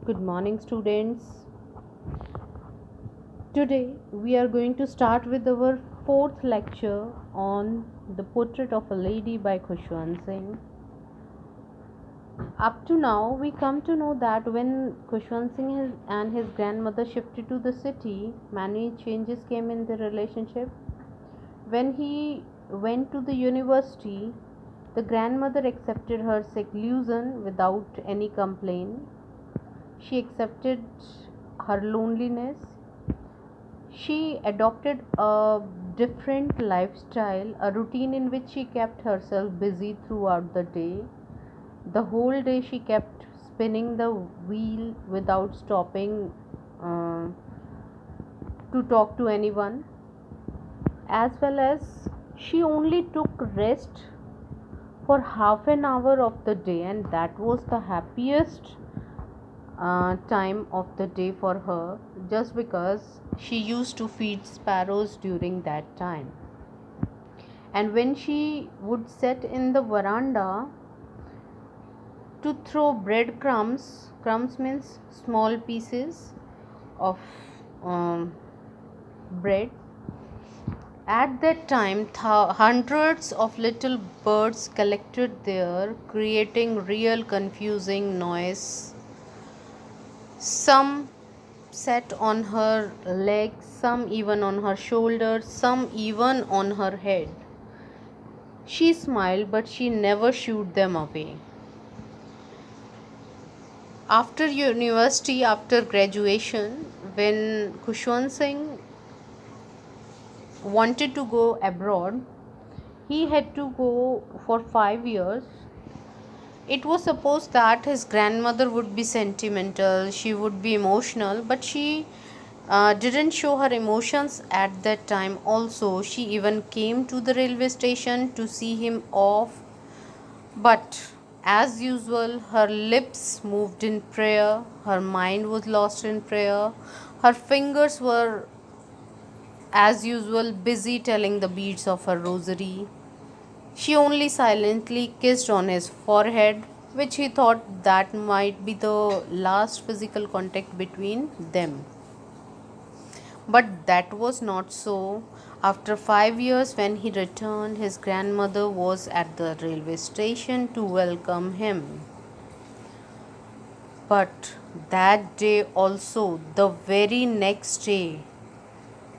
Good morning, students. Today we are going to start with our fourth lecture on the portrait of a lady by Khushwant Singh. Up to now, we come to know that when Khushwant Singh and his grandmother shifted to the city, many changes came in their relationship. When he went to the university, the grandmother accepted her seclusion without any complaint. She accepted her loneliness. She adopted a different lifestyle, a routine in which she kept herself busy throughout the day. The whole day she kept spinning the wheel without stopping uh, to talk to anyone, as well as she only took rest for half an hour of the day, and that was the happiest time of the day for her, just because she used to feed sparrows during that time. And when she would sit in the veranda to throw breadcrumbs, crumbs means small pieces of um, bread. At that time, hundreds of little birds collected there, creating real confusing noise. Some sat on her legs, some even on her shoulders, some even on her head. She smiled, but she never shooed them away. After university, after graduation, when Khushwant Singh wanted to go abroad, he had to go for 5 years. It was supposed that his grandmother would be sentimental, she would be emotional, but she didn't show her emotions at that time. Also, she even came to the railway station to see him off, but as usual, her lips moved in prayer, her mind was lost in prayer, her fingers were, as usual, busy telling the beads of her rosary. She only silently kissed on his forehead, which he thought that might be the last physical contact between them. But that was not so. After 5 years, when he returned, his grandmother was at the railway station to welcome him. But that day also, the very next day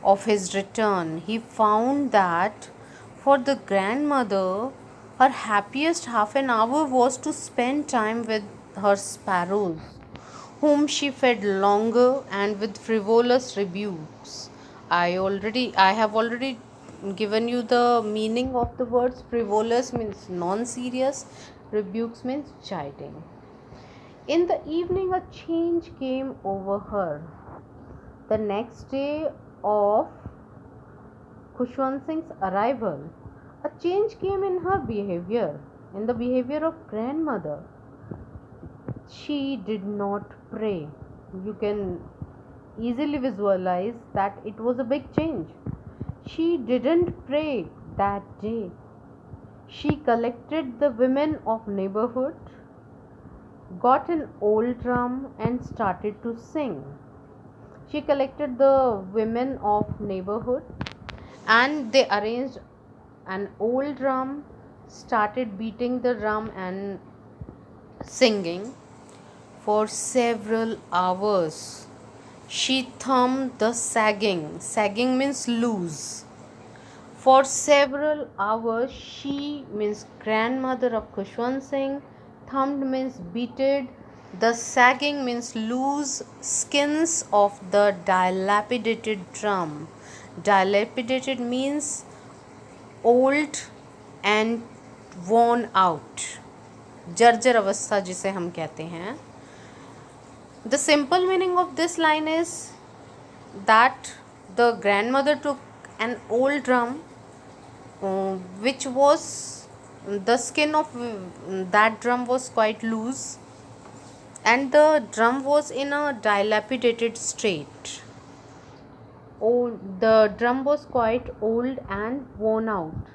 of his return, he found that for the grandmother, her happiest half an hour was to spend time with her sparrows, whom she fed longer and with frivolous rebukes. I have already given you the meaning of the words. Frivolous means non serious, rebukes means chiding. In the evening, a change came over her. The next day of Khushwant Singh's arrival, a change came in her behavior, in the behavior of grandmother. She did not pray. You can easily visualize that it was a big change. She didn't pray that day. She collected the women of neighborhood, got an old drum and started to sing. She collected the women of neighborhood and they arranged an old drum, started beating the drum and singing for several hours. She thumbed the sagging. Sagging means loose. For several hours, she means grandmother of Khushwant Singh. Thumbed means beaten. The sagging means loose skins of the dilapidated drum. Dilapidated means old and worn out. जर्जर अवस्था जिसे हम कहते हैं. The simple meaning of this line is that the grandmother took an old drum, which was the skin of that drum was quite loose and the drum was in a dilapidated state. The drum was quite old and worn out,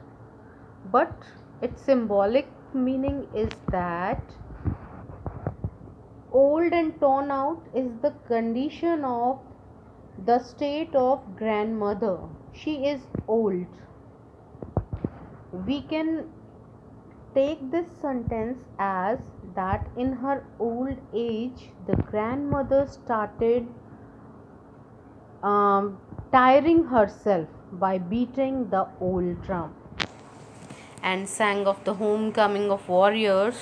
but its symbolic meaning is that old and torn out is the condition of the state of grandmother. She is old. We can take this sentence as that in her old age, the grandmother started um, tiring herself by beating the old drum and sang of the homecoming of warriors.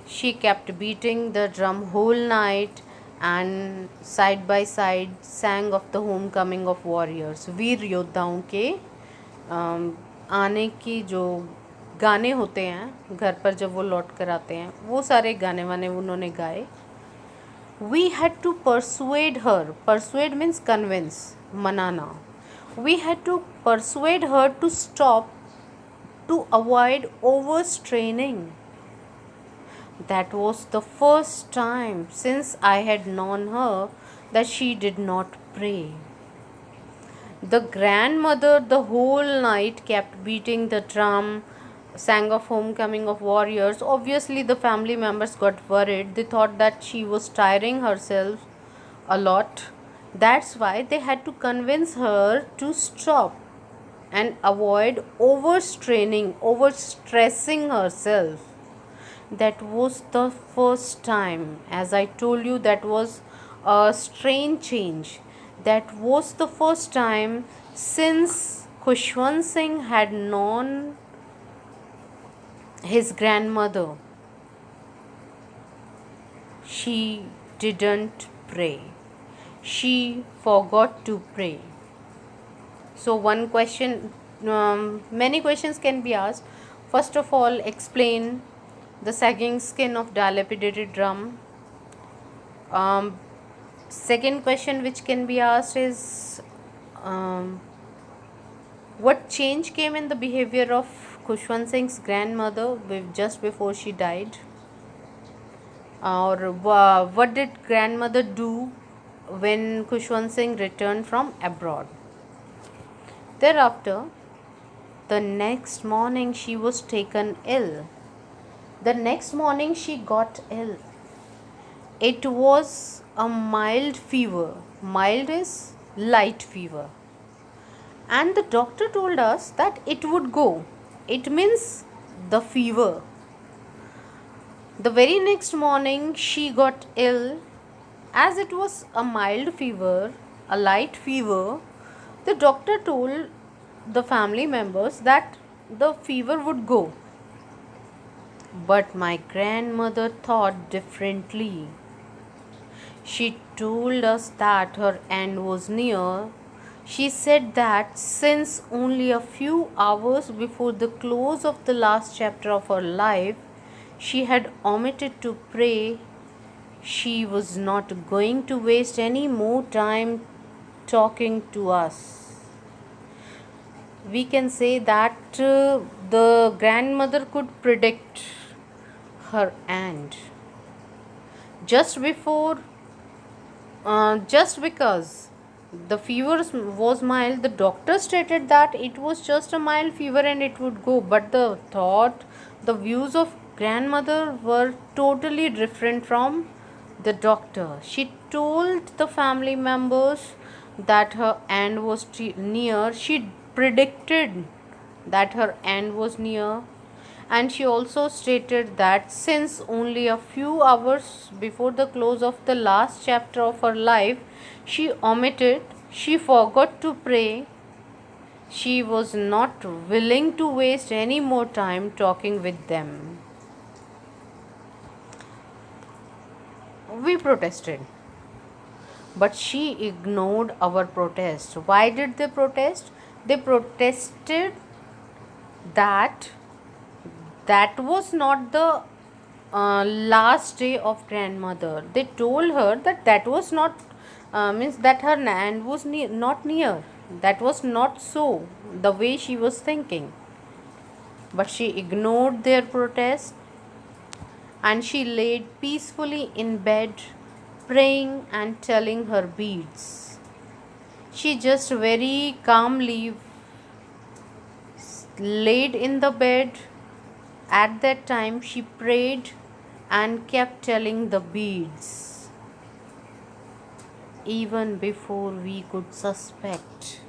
She kept beating the drum whole night and side by side sang of the homecoming of warriors. वीर योद्धाओं के आने की जो गाने होते हैं घर पर जब वो लौट कर आते हैं, वो सारे गाने वाने उन्होंने गाए. We had to persuade her. Persuade means convince, manana. We had to persuade her to stop, to avoid overstraining. That was the first time since I had known her that she did not pray. The grandmother the whole night kept beating the drum, sang of homecoming of warriors. Obviously, the family members got worried. They thought that she was tiring herself a lot. That's why they had to convince her to stop and avoid overstraining, overstressing herself. That was the first time. As I told you, that was a strange change. That was the first time since Khushwant Singh had known his grandmother. She didn't pray. She forgot to pray. So one question, many questions can be asked. First of all, explain the sagging skin of dilapidated drum. Second question which can be asked is what change came in the behavior of Khushwant Singh's grandmother just before she died? Or what did grandmother do when Khushwant Singh returned from abroad? Thereafter, the next morning she was taken ill. The next morning she got ill. It was a mild fever. Mild is light fever. And the doctor told us that it would go. It means the fever. The very next morning she got ill. As it was a mild fever, a light fever, the doctor told the family members that the fever would go. But my grandmother thought differently. She told us that her end was near. She said that since only a few hours before the close of the last chapter of her life, she had omitted to pray, she was not going to waste any more time talking to us. We can say that the grandmother could predict her end. Just before, just because the fever was mild, the doctor stated that it was just a mild fever and it would go. But the thought, the views of grandmother were totally different from the doctor. She told the family members that her end was near. She predicted that her end was near, and she also stated that since only a few hours before the close of the last chapter of her life she omitted, she forgot to pray, she was not willing to waste any more time talking with them. We protested, but she ignored our protest. Why did they protest? They protested that that was not the last day of grandmother. They told her that that was not means that her end was not near. That was not so the way she was thinking. But she ignored their protest and she laid peacefully in bed, praying and telling her beads. She just very calmly laid in the bed. At that time she prayed and kept telling the beads even before we could suspect.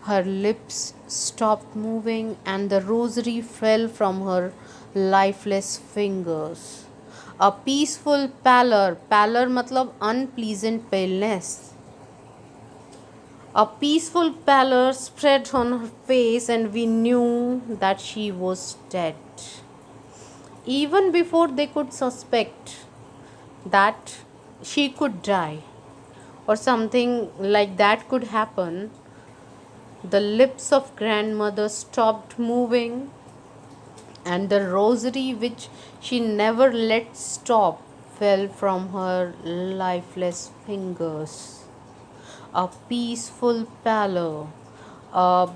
Her lips stopped moving and the rosary fell from her lifeless fingers. A peaceful pallor, pallor matlab unpleasant paleness. A peaceful pallor spread on her face, and we knew that she was dead. Even before they could suspect that she could die or something like that could happen, the lips of grandmother stopped moving, and the rosary, which she never let stop, fell from her lifeless fingers. A peaceful pallor, a,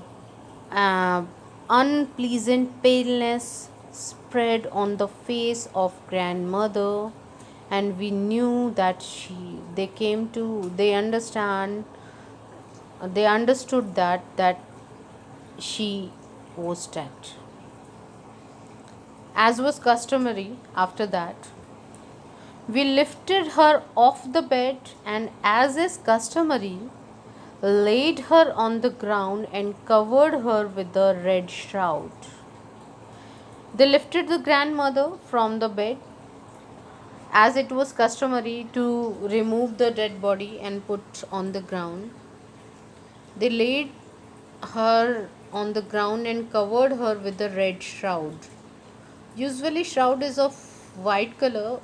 a unpleasant paleness spread on the face of grandmother, and we knew that they understood that she was dead. As was customary after that, we lifted her off the bed and, as is customary, laid her on the ground and covered her with a red shroud. They lifted the grandmother from the bed, as it was customary to remove the dead body and put on the ground. They laid her on the ground and covered her with a red shroud. Usually, shroud is of white color,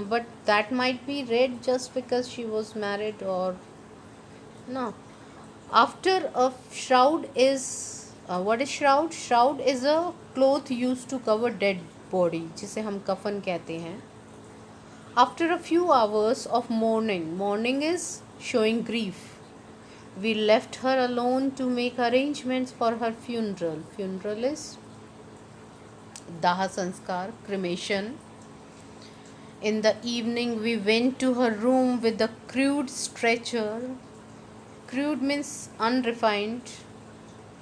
but that might be red just because she was married, or no. After a shroud is what is shroud? Shroud is a cloth used to cover dead body, जिसे हम कफन कहते हैं. After a few hours of mourning, mourning is showing grief. We left her alone to make arrangements for her funeral. Funeral is daha sanskar, cremation. In the evening, we went to her room with a crude stretcher. Crude means unrefined,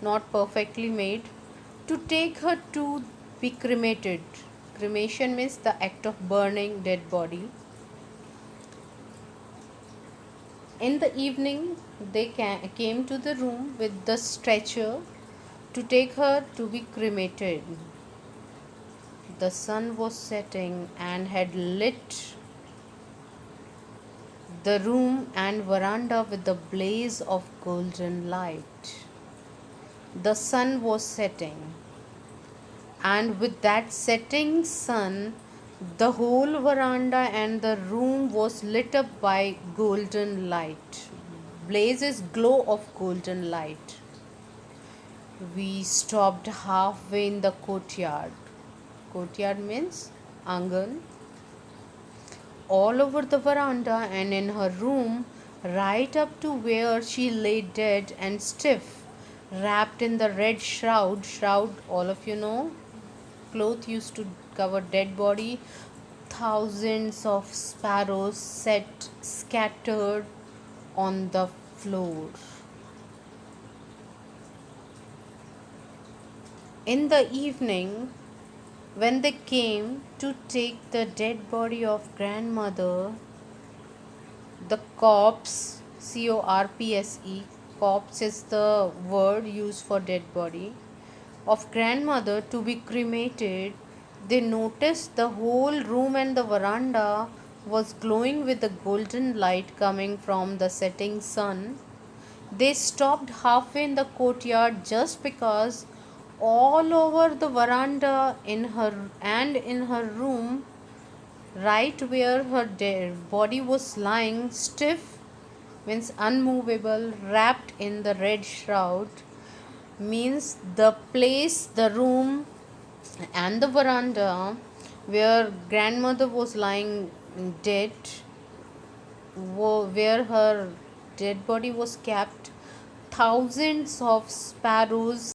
not perfectly made, to take her to be cremated. Cremation means the act of burning dead body. In the evening, they came to the room with the stretcher to take her to be cremated. The sun was setting and had lit the room and veranda with a blaze of golden light. The sun was setting, and with that setting sun, the whole veranda and the room was lit up by golden light. Blaze is glow of golden light. We stopped halfway in the courtyard. Courtyard means angan. All over the veranda and in her room, right up to where she lay dead and stiff, wrapped in the red shroud. Shroud, all of you know, cloth used to cover dead body. Thousands of sparrows sat scattered on the floor. In the evening, when they came to take the dead body of grandmother, the corpse, corpse, corpse is the word used for dead body, of grandmother to be cremated, they noticed the whole room and the veranda was glowing with the golden light coming from the setting sun. They stopped halfway in the courtyard just because all over the veranda in her room, right where her body was lying stiff means unmovable, wrapped in the red shroud, means the place, the room and the veranda where grandmother was lying dead, where her dead body was kept, thousands of sparrows